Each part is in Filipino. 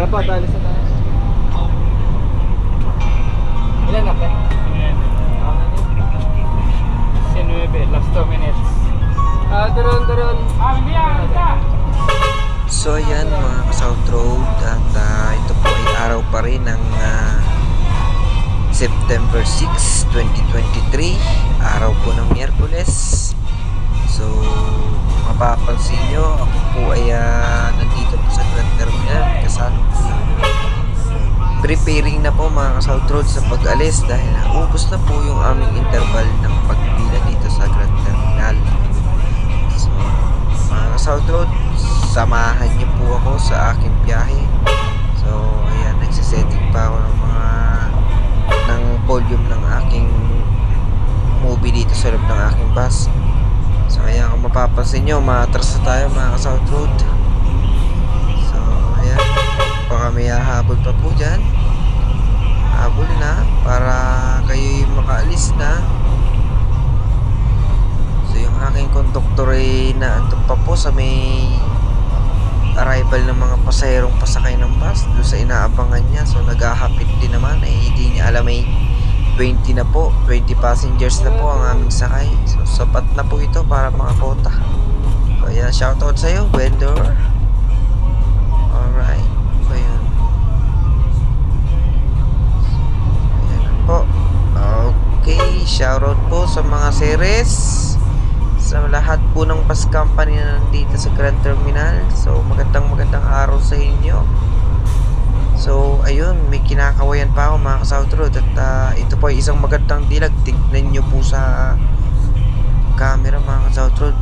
Tara pa, talis na tayo. Ilan na pa? 19, last 2 minutes. Doon. So ayan mga ka-South Road, at ito po ay araw pa rin ng September 6, 2023, araw po ng Miyerkules. So mapapansin nyo, ako po ay nandito po sa Grand Terminal, kasama po preparing na po mga ka-South Road sa pag-alis dahil ubos na po yung aming interval ng pagpila dito sa Grand Terminal. So mga ka-South Road, samahan niyo po ako sa aking biyahe. So ayan, nagsisetting pa ako ng volume ng aking movie dito sa loob ng aking bus. So ayan, kung mapapansin nyo, maatras na tayo mga ka-South Road. So ayan, baka may hahabol pa po dyan. Habol na para kayo'y makaalis na. So yung aking konduktor ay naandun pa po sa may arrival ng mga pasahirong pasakay ng bus doon sa inaabangan niya. So naghahapit din naman, hindi niya alam ay 20 na po, 20 passengers na po ang aming sakay. So sapat na po ito para mga kota. So ayan, shoutout sa'yo vendor. Alright, so ayan. Ayan po. Okay, shoutout po sa mga series, sa lahat po ng bus company na nandito sa Grand Terminal. So magandang araw sa inyo. So ayun, may kinakawayan pa ako mga ka-South Road, at ito po ay isang magandang dilag. Tignan nyo po sa camera mga ka-South Road.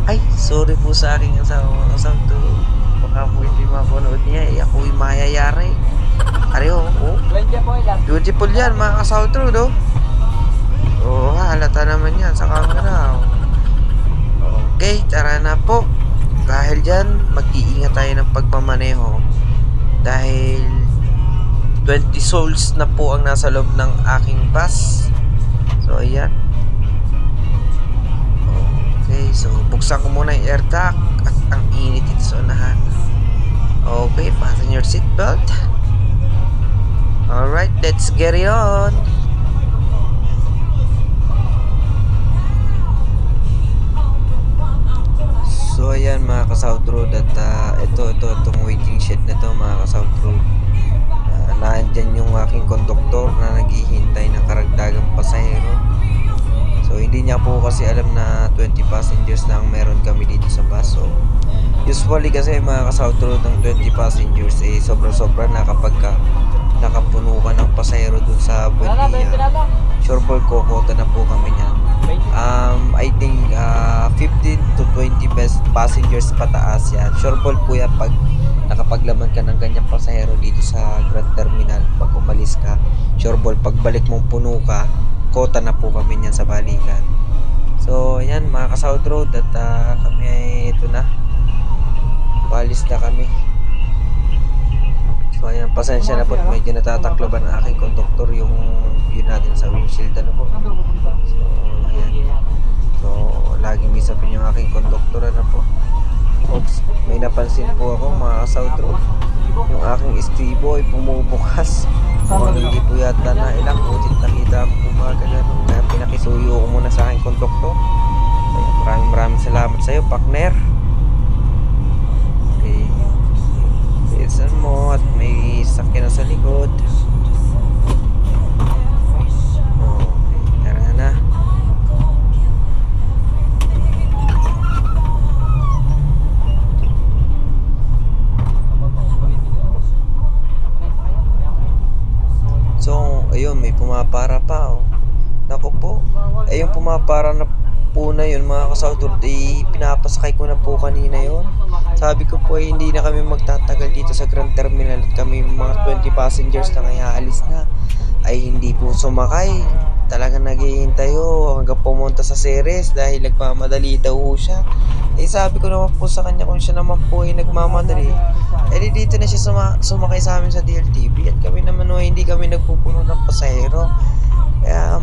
Ay, sorry po sa aking asawa mga ka-South Road, baka po hindi mapanood niya, ako'y mayayari. Ariyo, beautiful yan mga ka-South Road, oh. Oh, halata naman yan sa camera. Okay, tara na po. Dahil dyan, mag-iingat tayo ng pagmamaneho. Dahil 20 souls na po ang nasa loob ng aking bus. So, ayan. Okay, so buksan ko muna yung air duct at ang init ito sa unahan. Okay, fasten your seatbelt. Alright, let's get it on. So ayan mga ka-South Road, at itong waiting shed na to mga ka-South Road, naandyan yung aking konduktor na naghihintay ng karagdagang pasahero. So hindi niya po kasi alam na 20 passengers lang meron kami dito sa bus. So usually kasi mga ka-South Road, ng 20 passengers sobra-sobra na kapag nakapuno ka ng pasahero dun sa Buendia. Sure ball, kokota na po kami niyan. I think 15 to 20 passengers pataas yan. Sure ball po yan pag nakapaglaman ka ng ganyang pasahero dito sa Grand Terminal. Pag umalis ka, sure ball, pagbalik mong puno ka, kota na po kami niyan sa balikan. So ayan mga ka-South Road, at kami ay ito na, balis na kami. So ayan, pasensya na po, medyo natataklaban ang aking konduktor yung view natin sa windshield, ano po. So ayan, so laging isapin yung aking konduktor, ano po. Oops, may napansin po ako mga South Road, yung aking estribo ay bumubukas. Kung hindi po yata na ilang butit nakita ko po mga ganun, kaya pinakisuyo ko muna sa aking konduktor. Ayan, maraming salamat sa iyo, partner. Okay, bilisan mo at may sakyan na sa likod. Okay, tara na. So ayun, may pumapara pa, oh. Naku po, ayun pumapara na po na yun mga ka-South Road, pinapasakay ko na po kanina yun. Sabi ko po hindi na kami magtatagal dito sa Grand Terminal, at kami mga 20 passengers na kaya alis na, ay hindi po sumakay. Talagang naghihintay hanggang pumunta sa Ceres dahil nagmamadali daw siya. Sabi ko naman po sa kanya, kung siya naman po ay nagmamadali, dito na siya sumakay sa amin sa DLTV, at kami naman hindi kami nagpupuno ng pasahero. Kaya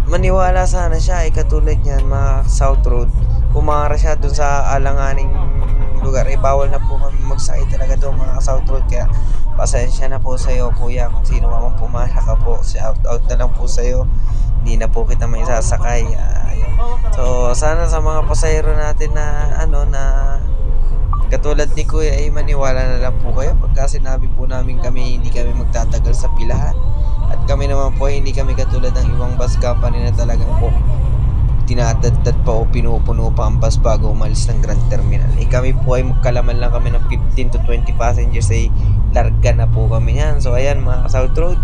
maniwala sana siya, katulad niyan mga South Road, pumara siya dun sa alanganing lugar, bawal na po kami magsakay talaga doon mga ka-South Road. Kaya pasensya na po sa'yo kuya kung sino mamang pumala ka po. Shout out na lang po sa'yo. Hindi na po kita may sasakay. Ayun. So sana sa mga pasahero natin na katulad ni Kuya ay maniwala na lang po kayo pagka sinabi po namin kami hindi kami magtatagal sa pilahan. At kami naman po hindi kami katulad ng ibang bus company na talagang po tinatadtad pa o pinupuno pa ang bus bago umalis ng Grand Terminal. Kami po ay magkalaman lang kami ng 15 to 20 passengers ay larga na po kami yan. So ayan mga South Road,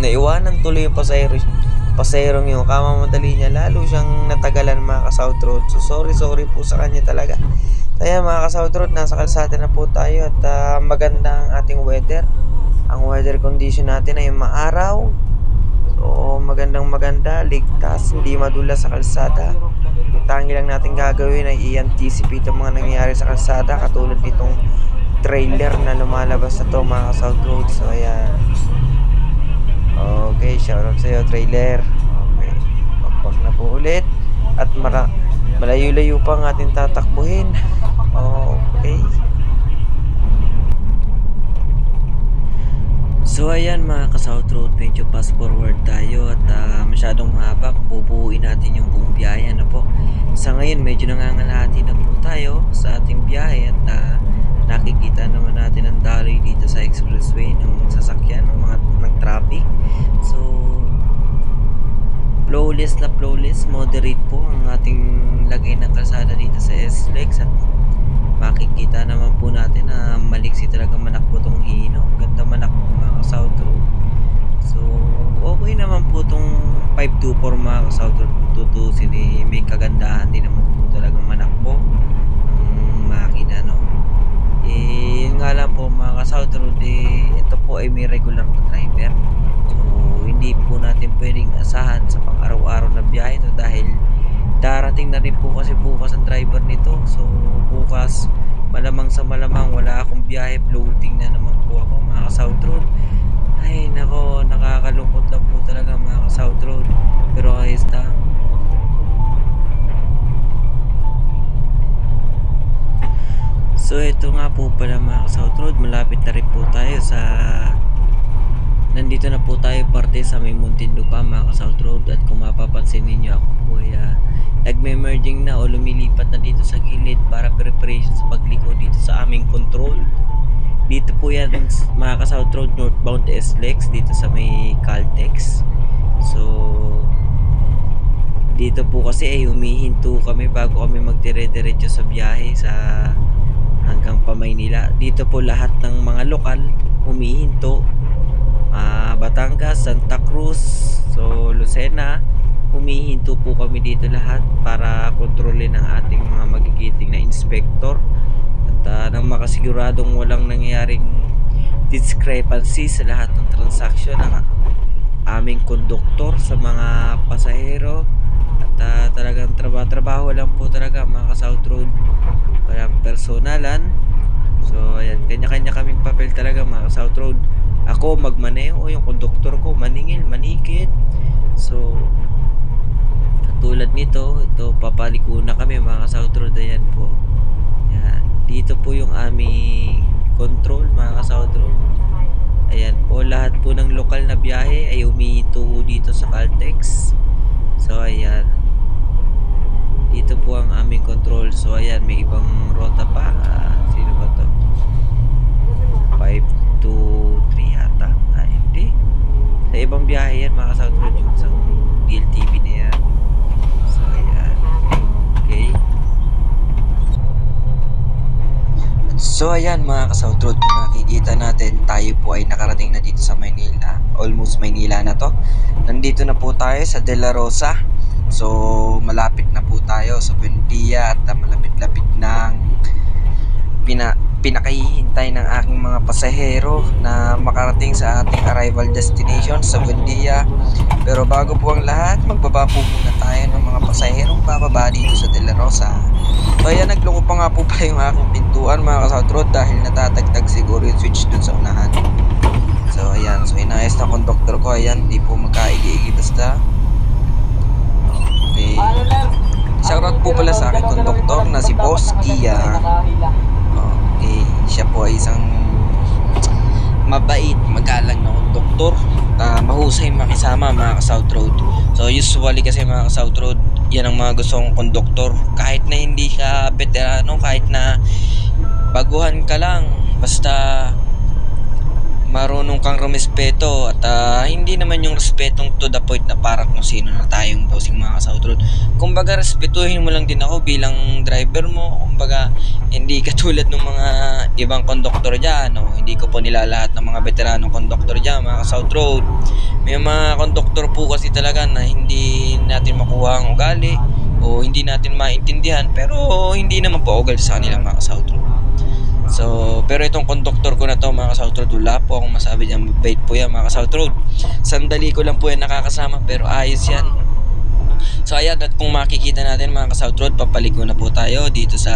naiwanan tuloy yung pasaherong yung kamamadali niya, lalo siyang natagalan mga ka-South Road. So sorry po sa kanya talaga. Kaya mga ka-South Road, nasa kalsada na po tayo at maganda ang ating weather. Ang weather condition natin ay maaraw. So maganda, ligtas, hindi madulas sa kalsada. Yung tangi lang natin gagawin ay i-anticipate ang mga nangyayari sa kalsada, katulad nitong trailer na lumalabas na to mga ka-South Road. So ayan. Okay, shoutout sa'yo trailer. Okay, pagpag na po ulit. At malayo-layo pa ang ating tatakbuhin. Okay. So ayan mga ka-South Road, medyo fast forward tayo at masyadong mahaba kung bubuuin natin yung buong biyahe. Ano po? Sa ngayon medyo nangangalahati na po tayo sa ating biyahe at nakikita naman natin ang daloy dito sa expressway ng sasakyan, ng traffic. So flawless, moderate po ang ating lagay ng kalsada dito sa SLEX at makikita naman po natin na maliksi talaga manakbo tong Hino. Ganda manakbo mga ka-South Road. So okay naman po tong 524 mga ka-South Road. Kung tutusin may kagandahan din naman po talagang manakbo ang makina, no? Yun nga lang po mga ka-South Road, ito po ay may regular na driver. So hindi po natin pwedeng asahan sa pang-araw-araw na biyahe ito dahil darating na rin po kasi bukas ang driver nito. So bukas malamang sa malamang wala akong biyahe, floating na naman po ako mga ka-South Road. Ay nako, nakakalungkot lang po talaga mga ka-South Road, pero ayos na. So ito nga po pala mga ka-South Road, malapit na rin po tayo sa nandito na po tayo parte sa may Muntinlupa mga ka-South Road. At kung mapapansin ninyo, ako po ay nagme-merging na o lumilipat na dito sa gilid para preparation sa pagliko dito sa aming control. Dito po yan mga ka-South Road, northbound SLEX dito sa may Caltex. So dito po kasi ay humihinto kami bago kami magdire-diretso sa biyahe sa hanggang pa Maynila. Dito po lahat ng mga lokal humihinto. Batangas, Santa Cruz, so Lucena, humihinto po kami dito lahat para kontrolin ang ating mga magigiting na inspector at nang makasiguradong walang nangyayaring discrepancy sa lahat ng transaksyon ng aming konduktor sa mga pasahero. At talagang trabaho lang po talaga mga ka-South Road, walang personalan. So ayan, kanya-kanya kaming papel talaga mga ka-South Road. Ako magmaneho, yung konduktor ko maningil, manikit. So katulad nito, ito papaliko na kami mga ka-South Road. Ayan po. Ayan. Dito po yung aming control mga ka-South Road. Ayan po, lahat po ng lokal na biyahe ay humihinto dito sa Caltex. So ayan, dito po ang aming control. So ayan, may ibang rota pa. Sino ba to? 523 yata. Hindi. Sa ibang biyahe yan mga ka-South Road, yung isang DLTV na yan. So ayan. Okay. So ayan mga ka-South Road, kung nakikita natin, tayo po ay nakarating na dito sa Maynila. Almost Maynila na to. Nandito na po tayo sa De La Rosa. So malapit na po tayo sa Buendia at malapit-lapit ng pinakahihintay ng aking mga pasahero na makarating sa ating arrival destination sa Buendia. Pero bago po ang lahat, magbaba po muna tayo ng mga pasaherong bababa dito sa De La Rosa. So ayan, naglungo pa nga po pa yung aking pintuan mga ka-South Road dahil natatagtag siguro yung switch dun sa unahan. So ayan, so inayos na konduktor ko. Ayan, di po magkaigi-igi basta. Okay. Shoutout po pala sa aking konduktor na si Boss Kia. Okay, siya konduktor, mahusay makisama mga ka-South Road. So usually kasi mga ka-South Road, yan ang mga gustong konduktor. Kahit na hindi ka veterano, kahit na baguhan ka lang, basta marunong kang rumispeto at hindi naman yung respetong to the point na parang kung sino na tayong bossing mga ka-South Road. Kumbaga respetuhin mo lang din ako bilang driver mo. Kumbaga hindi katulad ng mga ibang konduktor dyan, no? Hindi ko po nilalahat ng mga veteranong konduktor dyan mga ka-South Road. May mga konduktor po kasi talaga na hindi natin makuha ang ugali o hindi natin maintindihan, pero hindi naman po ugali sa kanila mga ka-South Road. So, pero itong konduktor ko na to mga ka-South Road, wala po akong masabi dyan. Mabait po yan mga ka-South Road. Sandali ko lang po yan nakakasama, pero ayos yan. So ayan, at kung makikita natin mga ka-South Road, papaliko na po tayo dito sa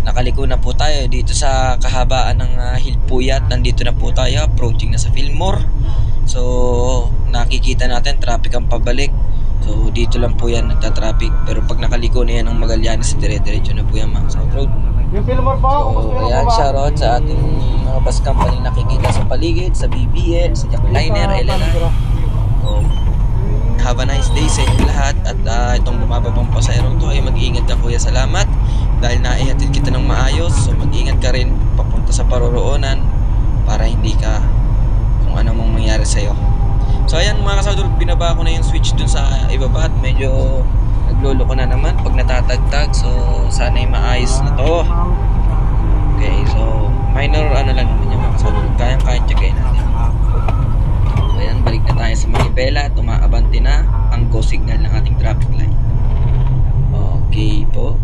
nakaliko na po tayo dito sa kahabaan ng Hilpuyat. Nandito na po tayo, approaching na sa Fillmore. So nakikita natin traffic ang pabalik. So dito lang po yan nagta-traffic, pero pag nakaliko na yan ng Magallanes, dire-diretso na po yan mga ka-South Road. Yung Fillmore po, so ayan, shoutout sa ating mga bus company nakikita sa paligid, sa BBL, sa Jackliner, LLI. So, have a nice day sa inyo lahat. At itong bumababang pasahero to ay mag-iingat ka kuya, salamat dahil naihatid kita ng maayos. So mag-iingat ka rin papunta sa paroroonan para hindi ka kung ano mong mangyari sa'yo. So ayan mga ka-South Road, binaba ko na yung switch dun sa ibaba at medyo naglolo ko na naman pag natatagtag. So sana'y maayos na to. Okay, so minor ano lang naman yung mga ka-South Road, kayang check-in natin. So ayan, balik na tayo sa Manibela at umaabante na ang go signal ng ating traffic light. Okay po,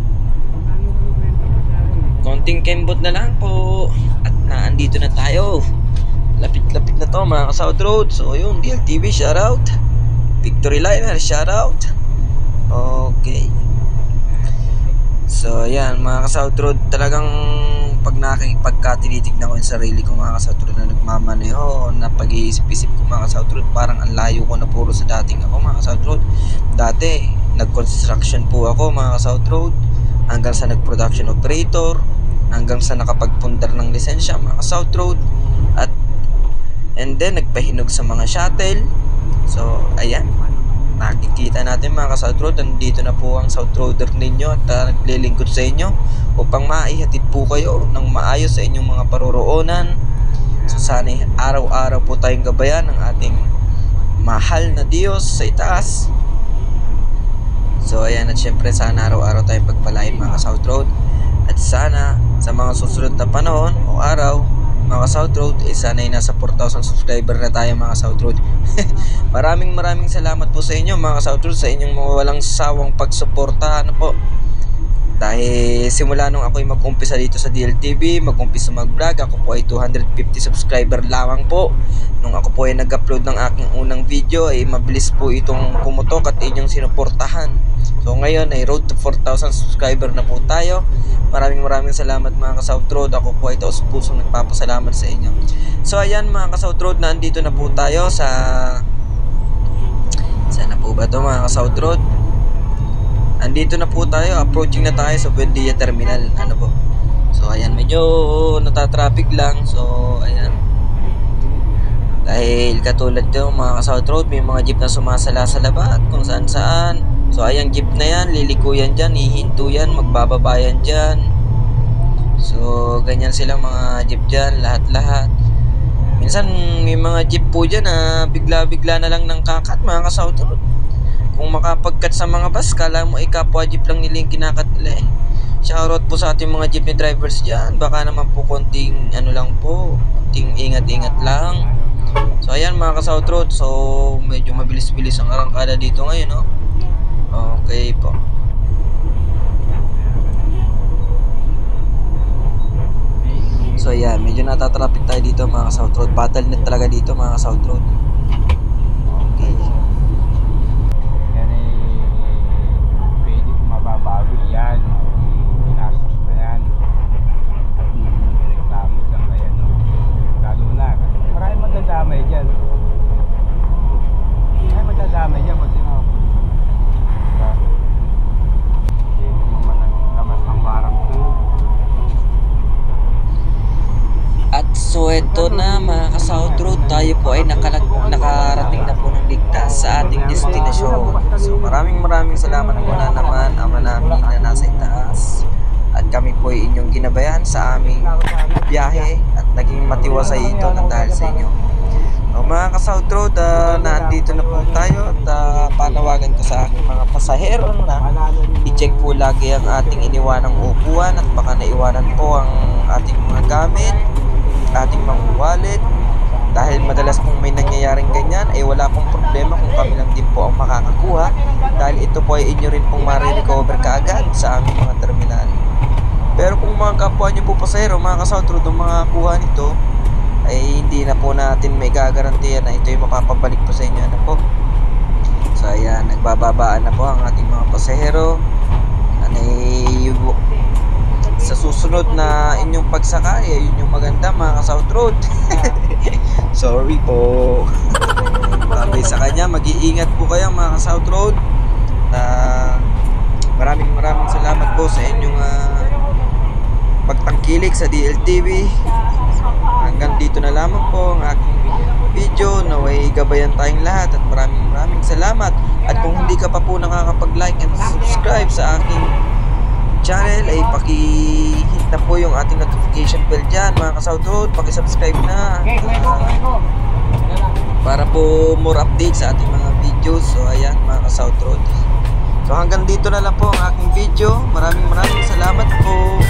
konting kembot na lang po at naandito na tayo. Lapit-lapit na to mga ka-South Road. So yun, DLTV shoutout, Victory Liner shoutout. Okay. So ayan mga ka-South Road, talagang pagka tinitignan ko yung sarili ko mga ka-South Road na nagmamaneho, na pag-iisip-isip ko mga ka-South Road, parang ang layo ko na puro sa dating ako mga ka-South Road. Dati nag-construction po ako mga ka-South Road, hanggang sa nag-production operator, hanggang sa nakapagpundar ng lisensya mga ka-South Road, and then nagpahinog sa mga shuttle. So ayan, nakikita natin mga ka-South Road, nandito na po ang South Roader ninyo at naglilingkod sa inyo upang maihatid po kayo ng maayos sa inyong mga paroroonan. So sana araw-araw po tayong gabayan ng ating mahal na Diyos sa itaas. So ayan, at syempre sana araw-araw tayong pagpalain mga ka-South Road, at sana sa mga susunod na panahon o araw mga ka-South Road, sana'y nasa 4,000 subscriber na tayo mga ka-South Road. maraming salamat po sa inyo mga ka-South Road, sa inyong mga walang sawang pagsuporta. Ano po, dahil simula nung ako'y mag-umpisa dito sa DLTV, mag-umpisa mag-vlog, ako po ay 250 subscriber lamang po. Nung ako po ay nag-upload ng aking unang video, ay mabilis po itong pumutok at inyong sinuportahan. So ngayon ay road to 4,000 subscriber na po tayo. Maraming salamat mga ka-South Road. Ako po ay taos-pusong nagpapasalamat sa inyo. So ayan mga ka-South Road, nandito na po tayo sa saan na po ba ito mga ka-South Road? Andito na po tayo, approaching na tayo sa Buendia Terminal. Ano po? So ayan, medyo natatraffic lang. So ayan, dahil katulad nyo mga ka-South Road, may mga jeep na sumasala sa labat kung saan saan. So ayan, jeep na yan, liliko yan dyan, hihinto yan, magbababa yan dyan. So ganyan sila mga jeep dyan, lahat-lahat. Minsan may mga jeep po dyan na bigla-bigla na lang ng kakat mga ka-South Road. Kung makapagkat sa mga bus, kala mo ay kapwa jeep lang nila yung kinakat nila eh. Shoutout po sa ating mga jeepney drivers dyan. Baka naman po konting ano lang po, konting ingat-ingat lang. So ayan mga ka-South Road, so medyo mabilis-bilis ang arangkada dito ngayon, no? Okay po. So ayan, medyo natatraffic tayo dito mga ka-South Road. Bottleneck talaga dito mga ka-South Road. Okay. Yan ay pwede mababago yan. Pinastos na yan. Reklamo lang na yan. Lalo na kasi maraming magdadamay dyan. Ay magdadamay dyan. Pag sinabi naman ang lamas ng barang to. At so So eto na mga ka-South Road, tayo po ay nakarating na po ng ligtas sa ating destinasyon. So maraming salamat muna naman Ama namin na nasa itaas. At kami po ay inyong ginabayan sa aming biyahe at naging matiwasay ito ng dahil sa inyo. So mga ka-South Road, nandito na po tayo at panawagan ko sa aking mga pasahero na i-check po lagi ang ating iniwanang upuan at baka naiwanan po ang ating mga gamit, ating mga wallet. Dahil madalas kung may nangyayaring ganyan ay wala pong problema kung kami lang din po ang makakakuha, dahil ito po ay inyo rin pong marirecover kaagad sa aming mga terminal. Pero kung mga kapwa nyo po pasahero, mga ka-South Road, ang mga kuha nito ay hindi na po natin may gagarantiya na ito ay mapapabalik po sa inyo. Ano po? So ayan, nagbababaan na po ang ating mga pasahero. Sa susunod na inyong pagsakay, yun yung maganda mga ka-South Road. Sorry po. Sabi sa kanya, mag-iingat po kayo mga ka-South Road. Maraming salamat po sa inyong pagtangkilik sa DLTV. Hanggang dito na lamang po ang aking video. Naway gabayan tayong lahat at maraming salamat. At kung hindi ka pa po nakakapag-like and subscribe sa aking channel, ay paki-hit na po yung ating notification bell dyan mga ka-South Road. Paki-subscribe na para po more updates sa ating mga videos. So ayan mga ka-South Road, so hanggang dito na lang po ang aking video. Maraming salamat po.